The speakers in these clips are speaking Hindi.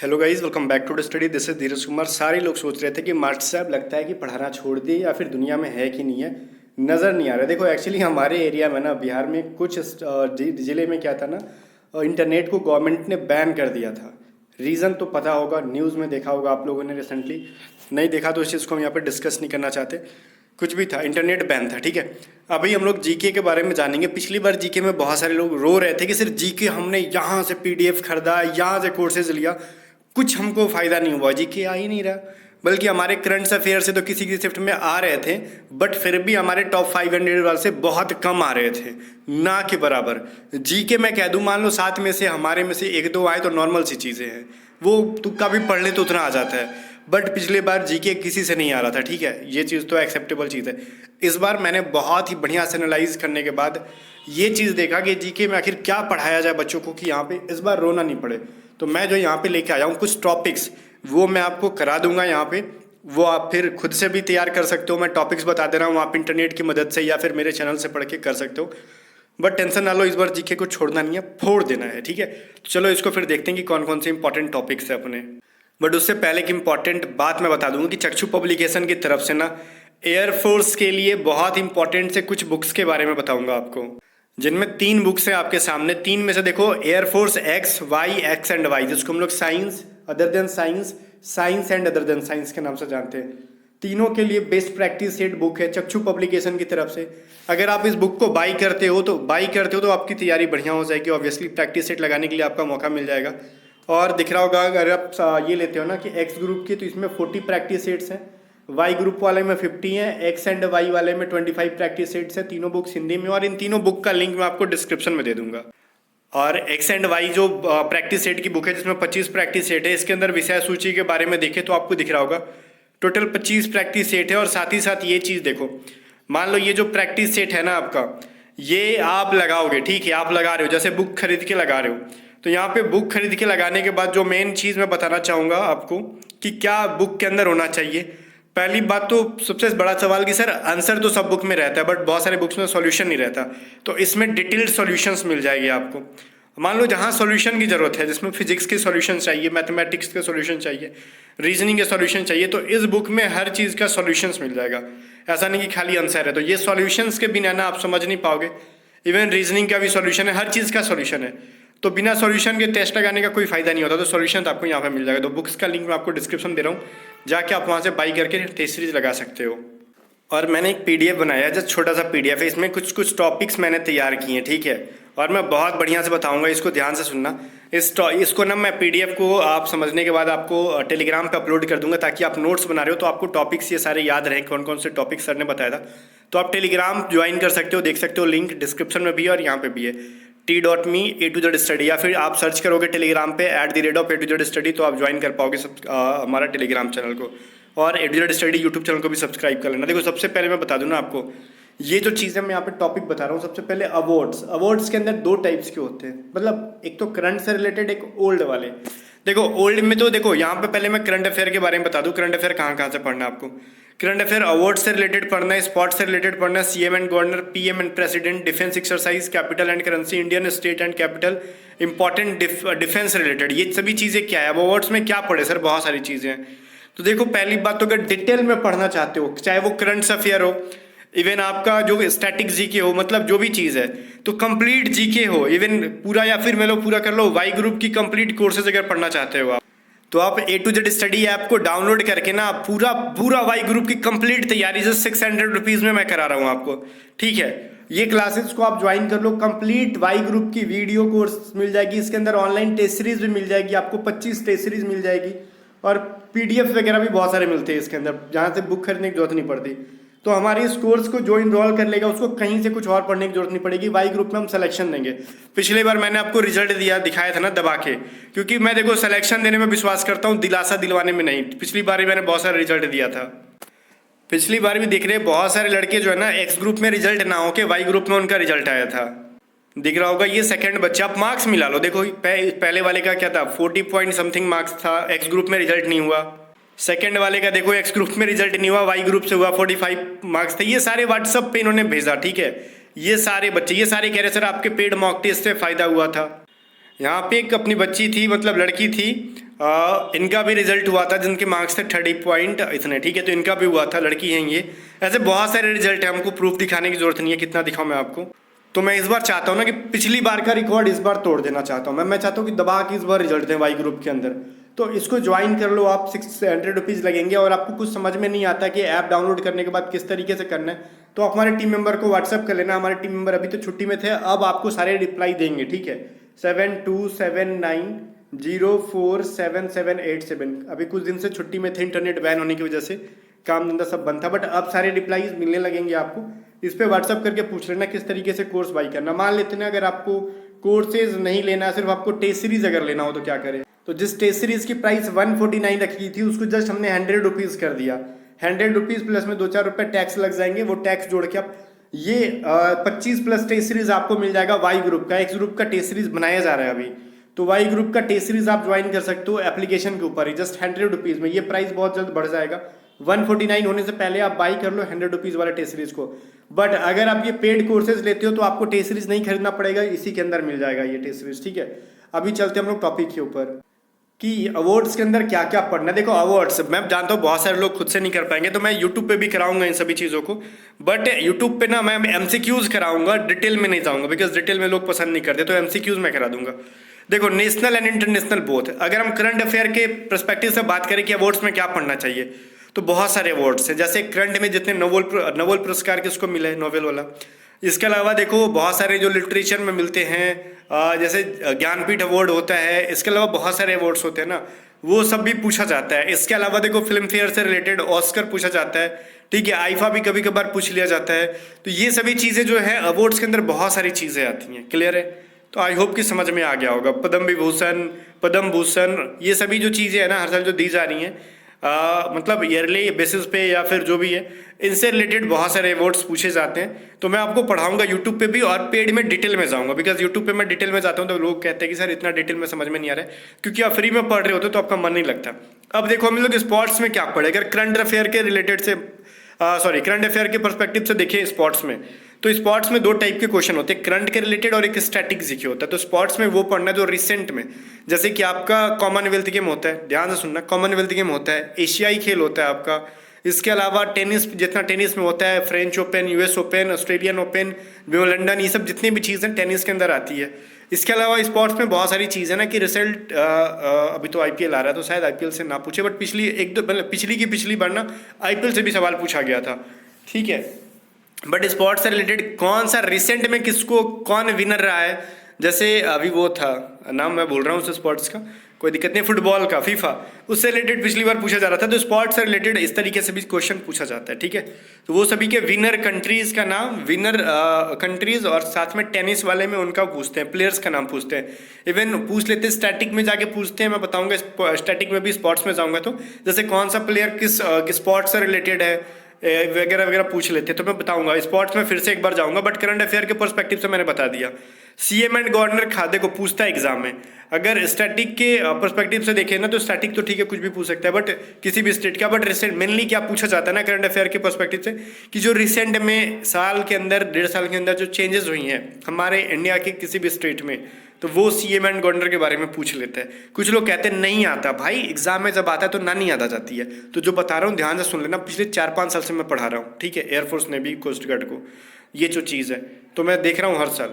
Hello guys, welcome back to the study. This is Dheeraj Kumar. सारे लोग सोच रहे थे कि मास्टर साहब लगता है कि पढ़ाना छोड़ दिए या फिर दुनिया में है कि नहीं है, नज़र नहीं आ रहा। देखो एक्चुअली हमारे एरिया में ना, बिहार में कुछ ज़िले में क्या था ना, इंटरनेट को गवर्नमेंट ने बैन कर दिया था। रीज़न तो पता होगा, न्यूज़ में देखा होगा आप लोगों ने रिसेंटली। नहीं देखा तो इस चीज़ को हम यहाँ पर डिस्कस नहीं करना चाहते। कुछ भी था, इंटरनेट बैन था, ठीक है। अभी हम लोग जीके के बारे में जानेंगे। पिछली बार जीके में बहुत सारे लोग रो रहे थे कि सिर्फ जीके हमने यहाँ से पीडीएफ खरीदा, यहाँ से कोर्सेज लिया, कुछ हमको फ़ायदा नहीं हुआ, जीके आ ही नहीं रहा। बल्कि हमारे करंट अफेयर से तो किसी किसी शिफ्ट में आ रहे थे, बट फिर भी हमारे टॉप 500 वाले से बहुत कम आ रहे थे, ना के बराबर। जीके मैं कह दूँ, मान लो 7 में से हमारे में से 1-2 आए तो नॉर्मल सी चीज़ें हैं, वो तुक्का भी पढ़ ले तो उतना आ जाता है। बट पिछले बार जीके किसी से नहीं आ रहा था, ठीक है, ये चीज़ तो एक्सेप्टेबल चीज़ है। इस बार मैंने बहुत ही बढ़िया से एनालाइज करने के बाद ये चीज़ देखा कि जीके में आखिर क्या पढ़ाया जाए बच्चों को कि यहाँ पे इस बार रोना नहीं पड़े। तो मैं जो यहाँ पे लेके आया हूँ कुछ टॉपिक्स, वो मैं आपको करा दूंगा यहाँ पे, वो आप फिर खुद से भी तैयार कर सकते हो। मैं टॉपिक्स बता दे रहा हूँ, आप इंटरनेट की मदद से या फिर मेरे चैनल से पढ़ के कर सकते हो। बट टेंशन ना लो, इस बार जीके को छोड़ना नहीं है, फोड़ देना है, ठीक है। तो चलो इसको फिर देखते हैं कि कौन कौन से इंपॉर्टेंट टॉपिक्स है अपने। बट उससे पहले एक इंपॉर्टेंट बात मैं बता दूंगा कि चक्षु पब्लिकेशन की तरफ से ना एयरफोर्स के लिए बहुत इंपॉर्टेंट से कुछ बुक्स के बारे में बताऊंगा आपको, जिनमें 3 बुक्स हैं आपके सामने। 3 में से देखो, एयरफोर्स एक्स एंड वाई, जिसको हम लोग science other than science, science and other than science के नाम से जानते हैं। तीनों के लिए बेस्ट प्रैक्टिस सेट बुक है चक्षु पब्लिकेशन की तरफ से। अगर आप इस बुक को बाई करते हो तो आपकी तैयारी बढ़िया हो जाएगी। ऑब्वियसली प्रैक्टिस सेट लगाने के लिए आपका मौका मिल जाएगा। और दिख रहा होगा, अगर आप ये लेते हो ना कि एक्स ग्रुप की, तो इसमें 40 प्रैक्टिस सेट्स हैं, वाई ग्रुप वाले में 50 हैं, एक्स एंड वाई वाले में 25 प्रैक्टिस सेट्स हैं। तीनों बुक्स हिंदी में, और इन तीनों बुक का लिंक मैं आपको डिस्क्रिप्शन में दे दूंगा। और एक्स एंड वाई जो प्रैक्टिस सेट की बुक है, जिसमें 25 प्रैक्टिस सेट है, इसके अंदर विषय सूची के बारे में देखें तो आपको दिख रहा होगा टोटल 25 प्रैक्टिस सेट है। और साथ ही साथ ये चीज़ देखो, मान लो ये जो प्रैक्टिस सेट है ना आपका, ये आप लगाओगे, ठीक है, आप लगा रहे हो, जैसे बुक खरीद के लगा रहे हो। तो यहाँ पे बुक खरीद के लगाने के बाद जो मेन चीज़ मैं बताना चाहूँगा आपको कि क्या बुक के अंदर होना चाहिए। पहली बात तो सबसे बड़ा सवाल कि सर आंसर तो सब बुक में रहता है, बट बहुत सारे बुक्स में सॉल्यूशन नहीं रहता। तो इसमें डिटेल्ड सॉल्यूशंस मिल जाएगी आपको। मान लो जहाँ सॉल्यूशन की जरूरत है, जिसमें फिजिक्स के सॉल्यूशन चाहिए, मैथमेटिक्स के सॉल्यूशन चाहिए, रीजनिंग के सॉल्यूशन चाहिए, तो इस बुक में हर चीज़ का सॉल्यूशंस मिल जाएगा। ऐसा नहीं कि खाली आंसर है। तो ये सॉल्यूशंस के बिना ना आप समझ नहीं पाओगे। इवन रीजनिंग का भी सॉल्यूशन है, हर चीज़ का सॉल्यूशन है। तो बिना सॉल्यूशन के टेस्ट लगाने का कोई फायदा नहीं होता। तो सॉल्यूशन आपको यहाँ पे मिल जाएगा। तो बुक्स का लिंक मैं आपको डिस्क्रिप्शन दे रहा हूँ, जाके आप वहाँ से बाई करके टेस्ट सीरीज लगा सकते हो। और मैंने एक पीडीएफ बनाया है, जस्ट छोटा सा पीडीएफ है, इसमें कुछ टॉपिक्स मैंने तैयार किए हैं, ठीक है। और मैं बहुत बढ़िया से बताऊंगा, इसको ध्यान से सुनना। इसको ना मैं पीडीएफ को आप समझने के बाद आपको टेलीग्राम पे अपलोड कर दूंगा, ताकि आप नोट्स बना रहे हो तो आपको टॉपिक्स ये सारे याद रहें, कौन कौन से टॉपिक सर ने बताया था। तो आप टेलीग्राम ज्वाइन कर सकते हो, देख सकते हो, लिंक डिस्क्रिप्शन में भी है और यहाँ पे भी है, t.me A to Z study. या फिर आप सर्च करोगे टेलीग्राम पे @A to Z स्टडी, तो आप ज्वाइन कर पाओगे हमारा टेलीग्राम चैनल को। और A to Z study YouTube channel को भी सब्सक्राइब कर लेना। देखो सबसे पहले मैं बता दूं ना आपको, ये जो चीज़ें मैं यहाँ पे टॉपिक बता रहा हूँ, सबसे पहले अवार्ड्स के अंदर 2 टाइप्स के होते हैं। मतलब एक तो करंट से रिलेटेड, एक ओल्ड वाले। देखो ओल्ड में तो देखो, यहाँ पे पहले मैं करंट अफेयर के बारे में बता दूँ। करंट अफेयर कहाँ से पढ़ना है आपको। करंट अफेयर अवार्ड से रिलेटेड पढ़ना है, स्पोर्ट्स से रिलेटेड पढ़ना है, CM and governor, PM and president, defence exercise, capital and currency, Indian state and capital, important defence related. ये सभी चीज़ें क्या है। अब अवार्ड्स में क्या पढ़े सर, बहुत सारी चीज़ें हैं। तो देखो पहली बात तो, अगर डिटेल में पढ़ना चाहते हो, चाहे वो करंट अफेयर हो, इवन आपका जो स्टैटिक जीके हो, मतलब जो भी चीज़ है, तो कंप्लीट जीके हो, इवन पूरा, या फिर मैं पूरा कर लो, वाई ग्रुप की कंप्लीट कोर्सेज अगर पढ़ना चाहते हो आप, तो आप A to Z study app को डाउनलोड करके ना पूरा वाई ग्रुप की कंप्लीट तैयारी जो 600 रुपीज़ में मैं करा रहा हूँ आपको, ठीक है। ये क्लासेस को आप ज्वाइन कर लो, कंप्लीट वाई ग्रुप की वीडियो कोर्स मिल जाएगी। इसके अंदर ऑनलाइन टेस्ट सीरीज भी मिल जाएगी आपको, 25 टेस्ट सीरीज मिल जाएगी, और पीडीएफ वगैरह भी बहुत सारे मिलते हैं इसके अंदर, जहाँ से बुक खरीदने की जरूरत नहीं पड़ती। तो हमारे इस कोर्स को जो इनरोल कर लेगा, उसको कहीं से कुछ और पढ़ने की जरूरत नहीं पड़ेगी। वाई ग्रुप में हम सिलेक्शन देंगे। पिछली बार मैंने आपको रिजल्ट दिखाया था ना दबा के, क्योंकि मैं देखो सिलेक्शन देने में विश्वास करता हूँ, दिलासा दिलवाने में नहीं। पिछली बार ही मैंने बहुत सारे रिजल्ट दिया था। पिछली बार भी देख रहे बहुत सारे लड़के जो है ना, एक्स ग्रुप में रिजल्ट ना होके वाई ग्रुप में उनका रिजल्ट आया था। दिख रहा होगा, ये सेकंड बच्चा। आप मार्क्स मिला लो, देखो पहले वाले का क्या था, 40 पॉइंट समथिंग मार्क्स था, एक्स ग्रुप में रिजल्ट नहीं हुआ। सेकंड वाले का देखो, एक्स ग्रुप में रिजल्ट नहीं हुआ, वाई ग्रुप से हुआ, 45 मार्क्स थे। ये सारे व्हाट्सअप पे इन्होंने भेजा, ठीक है। ये सारे बच्चे, ये सारे कह रहे सर आपके पेड मॉक टेस्ट से फायदा हुआ था। यहाँ पे एक अपनी बच्ची थी, मतलब लड़की थी, इनका भी रिजल्ट हुआ था, जिनके मार्क्स थे 30 पॉइंट इतने, ठीक है, तो इनका भी हुआ था, लड़की हैं ये। ऐसे बहुत सारे रिजल्ट है, हमको प्रूफ दिखाने की जरूरत नहीं है, कितना दिखाऊं मैं आपको। तो मैं इस बार चाहता हूँ ना कि पिछली बार का रिकॉर्ड इस बार तोड़ देना चाहता हूँ मैं चाहता हूँ कि दबा के इस बार रिजल्ट दें वाई ग्रुप के अंदर। तो इसको ज्वाइन कर लो आप, 600 रुपीज़ लगेंगे, और आपको कुछ समझ में नहीं आता कि ऐप डाउनलोड करने के बाद किस तरीके से करना है, तो आप हमारे टीम मेंबर को व्हाट्सअप कर लेना। हमारे टीम मेंबर अभी तो छुट्टी में थे, अब आपको सारे रिप्लाई देंगे, ठीक है। 7279047787। अभी कुछ दिन से छुट्टी में थे, इंटरनेट बैन होने की वजह से काम धंधा सब बंद था, बट अब सारे रिप्लाईज मिलने लगेंगे आपको। इस पे व्हाट्सअप करके पूछ लेना किस तरीके से कोर्स बाई करना। मान लेते हैं अगर आपको कोर्सेज नहीं लेना, सिर्फ आपको टेस्ट सीरीज अगर लेना हो तो क्या करें। तो जिस टेस्ट सीरीज की प्राइस 149 रखी थी, उसको जस्ट हमने 100 रुपीज़ कर दिया। 100 रुपीज़ प्लस में 2-4 रुपये टैक्स लग जाएंगे, वो टैक्स जोड़ के आप ये 25 प्लस टेस्ट सीरीज आपको मिल जाएगा वाई ग्रुप का। एक्स ग्रुप का टेस्ट सीरीज बनाया जा रहा है अभी, तो वाई ग्रुप का टेस्ट सीरीज आप ज्वाइन कर सकते हो एप्लीकेशन के ऊपर ही, जस्ट 100 रुपीज़ में। ये प्राइस बहुत जल्द बढ़ जाएगा, 149 होने से पहले आप बाई कर लो 100 रुपीज़ वाले टेस्ट सीरीज को। बट अगर आप ये पेड कोर्सेज लेते हो तो आपको टेस्ट सीरीज नहीं खरीदना पड़ेगा, इसी के अंदर मिल जाएगा ये टेस्ट सीरीज, ठीक है। अभी चलते हम लोग टॉपिक के ऊपर कि अवार्ड्स के अंदर क्या क्या पढ़ना है। देखो अवार्ड्स मैं जानता हूँ बहुत सारे लोग खुद से नहीं कर पाएंगे, तो मैं यूट्यूब पे भी कराऊंगा इन सभी चीज़ों को, बट यूट्यूब पे ना मैं एमसीक्यूज कराऊंगा, डिटेल में नहीं जाऊंगा, बिकॉज डिटेल में लोग पसंद नहीं करते, तो एमसीक्यूज मैं करा दूंगा। देखो नेशनल एंड इंटरनेशनल बोथ, अगर हम करंट अफेयर के पर्सपेक्टिव से बात करें कि अवार्ड्स में क्या पढ़ना चाहिए, तो बहुत सारे अवार्ड्स हैं। जैसे करंट में जितने नोबेल पुरस्कार किसको मिले, नोबेल वाला। इसके अलावा देखो बहुत सारे जो लिटरेचर में मिलते हैं, जैसे ज्ञानपीठ अवार्ड होता है, इसके अलावा बहुत सारे अवार्ड्स होते हैं ना, वो सब भी पूछा जाता है। इसके अलावा देखो फिल्म फेयर से रिलेटेड ऑस्कर पूछा जाता है, ठीक है, आईफा भी कभी कभार पूछ लिया जाता है। तो ये सभी चीज़ें जो है अवार्ड्स के अंदर बहुत सारी चीज़ें आती हैं, क्लियर है। तो आई होप कि समझ में आ गया होगा। पद्म विभूषण, पद्म भूषण, ये सभी जो चीज़ें हैं ना हर साल जो दी जा रही हैं, मतलब ईयरली बेसिस पे या फिर जो भी है, इनसे रिलेटेड बहुत सारे अवार्ड्स पूछे जाते हैं। तो मैं आपको पढ़ाऊंगा यूट्यूब पे भी, और पेड में डिटेल में जाऊंगा, बिकॉज यूट्यूब पे मैं डिटेल में जाता हूँ तो लोग कहते हैं कि सर इतना डिटेल में समझ में नहीं आ रहा है, क्योंकि आप फ्री में पढ़ रहे होते तो आपका मन नहीं लगता। अब देखो हम लोग स्पोर्ट्स में क्या पढ़े, अगर करंट अफेयर के रिलेटेड से करंट अफेयर के पर्सपेक्टिव से देखें स्पोर्ट्स में, तो स्पोर्ट्स में 2 टाइप के क्वेश्चन होते हैं, करंट के रिलेटेड और एक स्टैटिक जीके होता है। तो स्पोर्ट्स में वो पढ़ना जो रिसेंट में, जैसे कि आपका कॉमनवेल्थ गेम होता है, ध्यान से सुनना, कॉमनवेल्थ गेम होता है, एशियाई खेल होता है आपका। इसके अलावा टेनिस, जितना टेनिस में होता है, French open, US open, Australian open, Wimbledon, ये सब जितनी भी चीज़ें टेनिस के अंदर आती है। इसके अलावा स्पोर्ट्स में बहुत सारी चीज़ें ना कि रिजल्ट, अभी तो आईपीएल आ रहा है तो शायद आईपीएल से ना पूछे, बट पिछली एक दो मतलब पिछली बार ना आईपीएल से भी सवाल पूछा गया था, ठीक है। बट स्पोर्ट्स से रिलेटेड कौन सा रिसेंट में किसको कौन विनर रहा है, जैसे अभी वो था, नाम मैं बोल रहा हूँ उस स्पोर्ट्स का, कोई दिक्कत नहीं, फुटबॉल का फीफा, उससे रिलेटेड पिछली बार पूछा जा रहा था। तो स्पोर्ट्स से रिलेटेड इस तरीके से भी क्वेश्चन पूछा जाता है, ठीक है। तो वो सभी के विनर कंट्रीज का नाम, विनर कंट्रीज, और साथ में टेनिस वाले में उनका पूछते हैं, प्लेयर्स का नाम पूछते हैं, इवन पूछ लेते हैं, स्टैटिक में जाके पूछते हैं। मैं बताऊंगा स्टैटिक में भी, स्पोर्ट्स में जाऊंगा तो जैसे कौन सा प्लेयर किस स्पोर्ट्स से रिलेटेड है वगैरह वगैरह पूछ लेते हैं, तो मैं बताऊंगा। स्पोर्ट्स में फिर से एक बार जाऊंगा, बट करंट अफेयर के पर्सपेक्टिव से मैंने बता दिया। सीएम एंड गवर्नर खाद्य को पूछता है एग्जाम में। अगर स्टैटिक के पर्सपेक्टिव से देखें ना, तो स्टैटिक तो ठीक है, कुछ भी पूछ सकता है, बट किसी भी स्टेट का। बट रिसेंट मेनली क्या पूछा जाता है ना करंट अफेयर के पर्सपेक्टिव से, कि जो रिसेंट में साल के अंदर, 1.5 साल के अंदर जो चेंजेस हुई हैं हमारे इंडिया के किसी भी स्टेट में, तो वो सीएम एंड गवर्नर के बारे में पूछ लेते हैं। कुछ लोग कहते हैं नहीं आता, भाई एग्जाम में जब आता है तो नानी याद आ जाती है। तो जो बता रहा हूँ ध्यान से सुन लेना, पिछले 4-5 साल से मैं पढ़ा रहा हूँ, ठीक है, एयरफोर्स ने भी, कोस्ट गार्ड को, ये जो चीज़ है तो मैं देख रहा हूँ हर साल।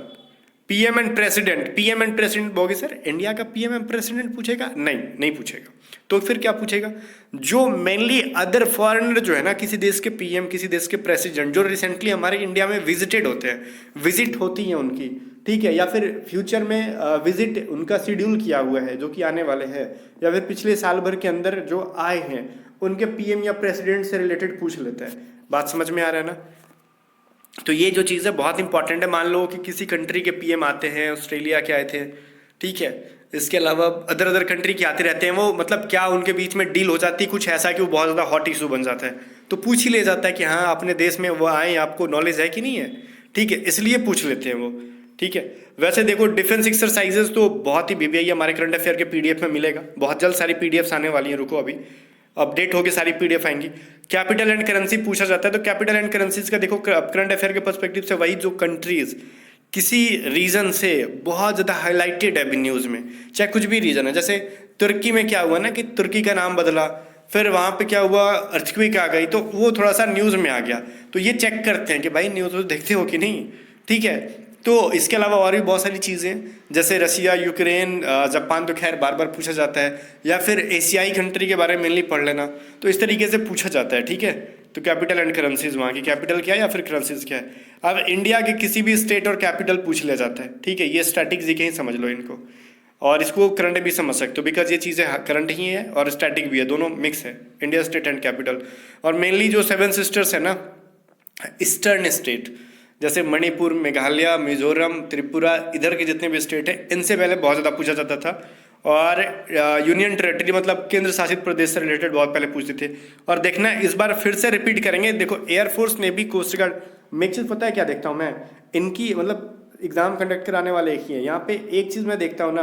पीएम एंड प्रेसिडेंट बोगे सर इंडिया का पीएम एंड प्रेसिडेंट पूछेगा? नहीं पूछेगा। तो फिर क्या पूछेगा? जो मेनली अदर फॉरेनर जो है ना, किसी देश के पीएम, किसी देश के प्रेसिडेंट जो रिसेंटली हमारे इंडिया में विजिटेड होते हैं, विजिट होती हैं उनकी, ठीक है, या फिर फ्यूचर में विजिट उनका शेड्यूल किया हुआ है जो कि आने वाले हैं, या फिर पिछले साल भर के अंदर जो आए हैं, उनके पीएम या प्रेसिडेंट से रिलेटेड पूछ लेते हैं। बात समझ में आ रहा है ना? तो ये जो चीज़ है बहुत इंपॉर्टेंट है। मान लो कि किसी कंट्री के पीएम आते हैं, ऑस्ट्रेलिया के आए थे, ठीक है, इसके अलावा अदर कंट्री के आते रहते हैं, वो मतलब क्या उनके बीच में डील हो जाती है कुछ ऐसा कि वो बहुत ज़्यादा हॉट इशू बन जाता है, तो पूछ ही ले जाता है कि हाँ अपने देश में वो आए, आपको नॉलेज है कि नहीं है, ठीक है, इसलिए पूछ लेते हैं वो, ठीक है। वैसे देखो डिफेंस एक्सरसाइजेस तो बहुत ही बीबीआई हमारे करंट अफेयर के पीडीएफ में मिलेगा, बहुत जल्द सारी पीडीएफ्स आने वाली हैं, रुको अभी अपडेट होकर सारी पीडीएफ आएंगी। कैपिटल एंड करेंसी पूछा जाता है, तो कैपिटल एंड करेंसीज का देखो करंट अफेयर के पर्सपेक्टिव से वही जो कंट्रीज किसी रीज़न से बहुत ज़्यादा हाईलाइटेड है अभी न्यूज़ में, चाहे कुछ भी रीज़न है। जैसे तुर्की में क्या हुआ ना कि तुर्की का नाम बदला, फिर वहाँ पे क्या हुआ, अर्थक्वेक आ गई, तो वो थोड़ा सा न्यूज़ में आ गया। तो ये चेक करते हैं कि भाई न्यूज़ देखते हो कि नहीं, ठीक है। तो इसके अलावा और भी बहुत सारी चीज़ें, जैसे रसिया, यूक्रेन, जापान तो खैर बार बार पूछा जाता है, या फिर एशियाई कंट्री के बारे में मेनली पढ़ लेना, तो इस तरीके से पूछा जाता है, ठीक है। तो कैपिटल एंड करेंसीज, वहाँ की कैपिटल क्या है या फिर करेंसीज क्या है। अब इंडिया के किसी भी स्टेट और कैपिटल पूछ लिया जाता है, ठीक है। ये स्टैटिक जी के ही समझ लो इनको, और इसको करंट भी समझ सकते हो, बिकॉज ये चीज़ें करंट ही है और स्टैटिक भी है, दोनों मिक्स है, इंडिया स्टेट एंड कैपिटल। और मेनली जो सेवन सिस्टर्स है ना, ईस्टर्न स्टेट, जैसे मणिपुर, मेघालय, मिजोरम, त्रिपुरा, इधर के जितने भी स्टेट है, इनसे पहले बहुत ज़्यादा पूछा जाता था। और यूनियन टेरेटरी मतलब केंद्र शासित प्रदेश से रिलेटेड बहुत पहले पूछते थे। और देखना इस बार फिर से रिपीट करेंगे। देखो एयरफोर्स, नेवी, कोस्ट गार्ड, मैं चीज़ पता है क्या देखता हूँ मैं, इनकी मतलब एग्जाम कंडक्ट कराने वाले एक ही है। यहाँ पे एक चीज़ मैं देखता हूँ ना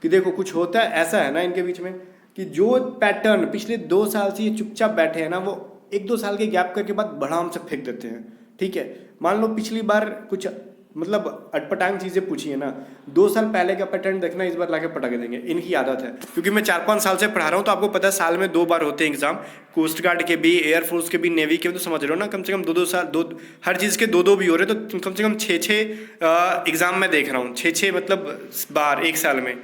कि देखो कुछ होता है ऐसा है ना इनके बीच में, कि जो पैटर्न पिछले 2 साल से ये चुपचाप बैठे हैं ना, वो 1-2 साल के गैप करके बाद बढ़ाम से फेंक देते हैं, ठीक है। मान लो पिछली बार कुछ मतलब अटपटांग चीज़ें पूछी है ना, 2 साल पहले का पैटर्न देखना, इस बार लाके पटक देंगे, इनकी आदत है। क्योंकि मैं 4-5 साल से पढ़ा रहा हूँ, तो आपको पता है साल में 2 बार होते हैं एग्जाम, कोस्ट गार्ड के भी, एयरफोर्स के भी, नेवी के भी, तो समझ रहे हो ना, कम से कम 2-2 साल, दो हर चीज़ के 2-2 भी हो रहे, तो कम से कम 6-6 एग्जाम मैं देख रहा हूँ, 6-6 मतलब बार एक साल में।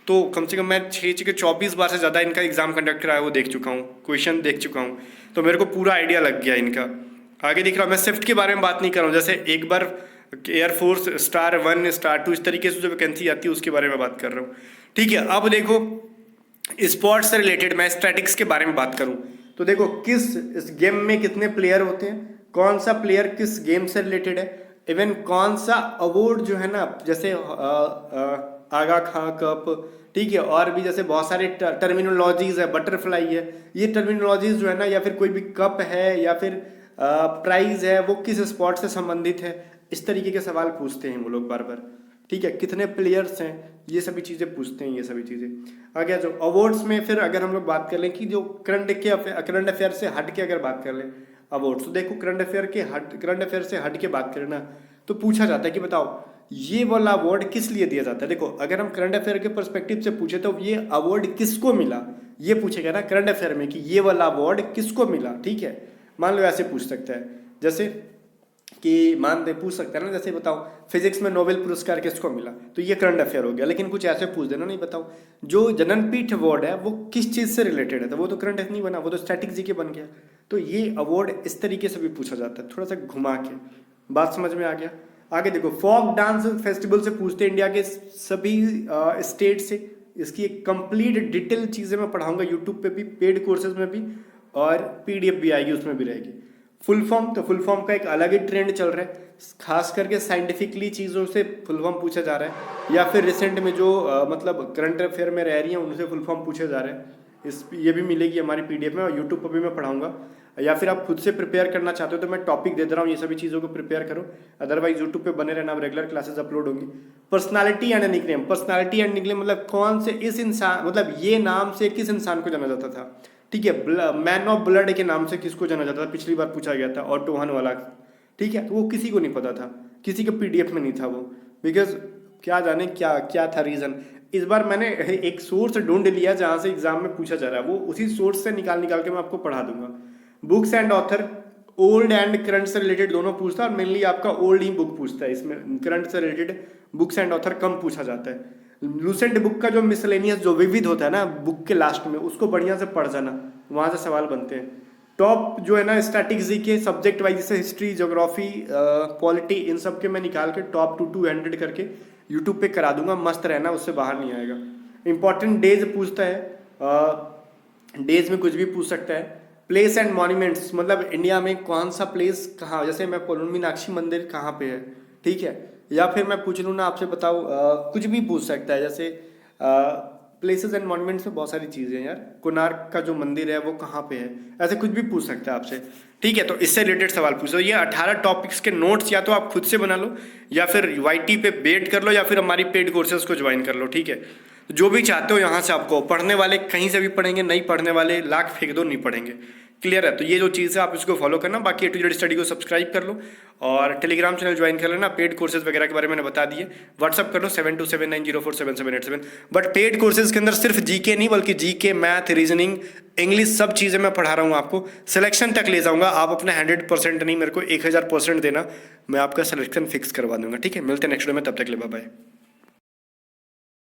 तो कम से कम मैं 6 के 24 बार से ज़्यादा इनका एग्जाम कंडक्ट कराया वो देख चुका हूँ, क्वेश्चन देख चुका हूँ, तो मेरे को पूरा आइडिया लग गया इनका। आगे दिख रहा हूँ, मैं स्विफ्ट के बारे में बात नहीं कर रहा हूँ, जैसे एक बार एयरफोर्स स्टार 1, स्टार 2, इस तरीके से जो वैकेंसी आती है उसके बारे में बात कर रहा हूँ, ठीक है। अब देखो स्पोर्ट्स से रिलेटेड मैं स्टैटिक्स के बारे में बात करूँ, तो देखो किस इस गेम में कितने प्लेयर होते हैं, कौन सा प्लेयर किस गेम से रिलेटेड है, इवन कौन सा अवार्ड जो है ना, जैसे आगा खां कप, ठीक है। और भी जैसे बहुत सारे टर्मिनोलॉजीज है, बटरफ्लाई है, ये टर्मिनोलॉजीज जो है ना, या फिर कोई भी कप है या फिर प्राइज है, वो किस स्पोर्ट से संबंधित है, इस तरीके के सवाल पूछते हैं वो लोग बार बार, ठीक है। कितने प्लेयर्स हैं, ये सभी चीज़ें पूछते हैं, ये सभी चीज़ें। आगे जो अवार्ड्स में फिर अगर हम लोग बात कर लें कि जो करंट अफेयर से हट के अगर बात कर लें अवार्ड्स, तो देखो करंट अफेयर से हट के बात करें ना, तो पूछा जाता है कि बताओ ये वाला अवार्ड किस लिए दिया जाता है। देखो अगर हम करंट अफेयर के पर्सपेक्टिव से पूछे तो ये अवार्ड किसको मिला, ये पूछेगा ना करंट अफेयर में कि ये वाला अवार्ड किसको मिला, ठीक है। मान लो ऐसे पूछ सकता है, जैसे कि पूछ सकता है ना, जैसे बताओ फिजिक्स में नोबेल पुरस्कार किसको मिला, तो ये करंट अफेयर हो गया। लेकिन कुछ ऐसे पूछ देना, नहीं बताओ जो जननपीठ अवार्ड है वो किस चीज़ से रिलेटेड है, तो वो तो करंट नहीं बना, वो तो स्टैटिक जी के बन गया। तो ये अवार्ड इस तरीके से भी पूछा जाता है, थोड़ा सा घुमा के। बात समझ में आ गया। आगे देखो फोक डांस फेस्टिवल से पूछते हैं इंडिया के सभी स्टेट से। इसकी एक कंप्लीट डिटेल चीज़ें मैं पढ़ाऊंगा यूट्यूब पे भी, पेड कोर्सेज में भी, और पीडीएफ भी आएगी, उसमें भी रहेगी। फुल फॉर्म, तो फुल फॉर्म का एक अलग ही ट्रेंड चल रहा है, खास करके साइंटिफिकली चीज़ों से फुल फॉर्म पूछा जा रहा है, या फिर रिसेंट में जो मतलब करंट अफेयर में रह रही हैं उनसे फुल फॉर्म पूछे जा रहे हैं। ये भी मिलेगी हमारी पीडीएफ में, और यूट्यूब पर भी मैं पढ़ाऊंगा। या फिर आप खुद से प्रिपेयर करना चाहते हो तो मैं टॉपिक दे दे रहा हूँ, ये सभी चीज़ों को प्रिपेयर करो। अदरवाइज यूट्यूब पे बने रहना, रेगुलर क्लासेस अपलोड होंगी। Personality and nickname, personality and nickname मतलब कौन से इस इंसान, मतलब ये नाम से किस इंसान को जाना जाता था, ठीक है। मैन ऑफ ब्लड के नाम से किसको जाना जाता था, पिछली बार पूछा गया था, ऑटो हन वाला, ठीक है। तो वो किसी को नहीं पता था, किसी के पीडीएफ में नहीं था वो, बिकॉज क्या जाने क्या क्या था रीज़न। इस बार मैंने एक सोर्स ढूंढ लिया जहाँ से एग्जाम में पूछा जा रहा है, वो उसी सोर्स से निकाल के मैं आपको पढ़ा दूंगा। Books and author, old and current से रिलेटेड दोनों पूछता है, और मेनली आपका ओल्ड ही बुक पूछता है, इसमें करंट से रिलेटेड बुक्स एंड ऑथर कम पूछा जाता है। लूसेंट बुक का जो मिसलेनियस जो विविध होता है ना बुक के लास्ट में, उसको बढ़िया से पढ़ जाना, वहाँ से सवाल बनते हैं। टॉप जो है ना स्टैटिक्स जी के सब्जेक्ट वाइज, जैसे हिस्ट्री, ज्योग्राफी, पॉलिटी, इन सब के मैं निकाल के टॉप 200 करके यूट्यूब पे करा दूंगा, मस्त रहना, उससे बाहर नहीं आएगा। इंपॉर्टेंट डेज पूछता है, डेज में कुछ भी पूछ सकता है। प्लेस एंड मॉन्यूमेंट्स, मतलब इंडिया में कौन सा प्लेस कहाँ, जैसे मैं बोलूँ मीनाक्षी मंदिर कहाँ पे है, ठीक है। या फिर मैं पूछ लूँ ना आपसे, बताओ कुछ भी पूछ सकता है, जैसे प्लेसेस एंड मॉन्यूमेंट्स में बहुत सारी चीज़ें हैं यार, कोणार्क का जो मंदिर है वो कहाँ पे है, ऐसे कुछ भी पूछ सकता है आपसे, ठीक है। तो इससे रिलेटेड सवाल पूछो। ये 18 टॉपिक्स के नोट्स या तो आप खुद से बना लो, या फिर YT पे वेट कर लो, या फिर हमारी पेड कोर्सेज को ज्वाइन कर लो, ठीक है। जो भी चाहते हो यहाँ से आपको, पढ़ने वाले कहीं से भी पढ़ेंगे, नहीं पढ़ने वाले लाख फेंक दो, नहीं पढ़ेंगे। क्लियर है? तो ये जो चीज़ है आप इसको फॉलो करना। बाकी A to Z स्टडी को सब्सक्राइब कर लो और टेलीग्राम चैनल ज्वाइन कर लेना। पेड कोर्सेज वगैरह के बारे में मैंने बता दिए। व्हाट्सअप कर लो 7279047787। बट पेड कोर्सेज के अंदर सिर्फ जीके नहीं, बल्कि जीके, मैथ, रीजनिंग, इंग्लिश, सब चीज़ें मैं पढ़ा रहा हूँ आपको। सिलेक्शन तक ले जाऊँगा। आप अपना 100% नहीं, मेरे को 1000% देना, मैं आपका सिलेक्शन फिक्स करवा दूंगा। ठीक है, मिलते हैं नेक्स्ट वीडियो में, तब तक ले बाय बाय।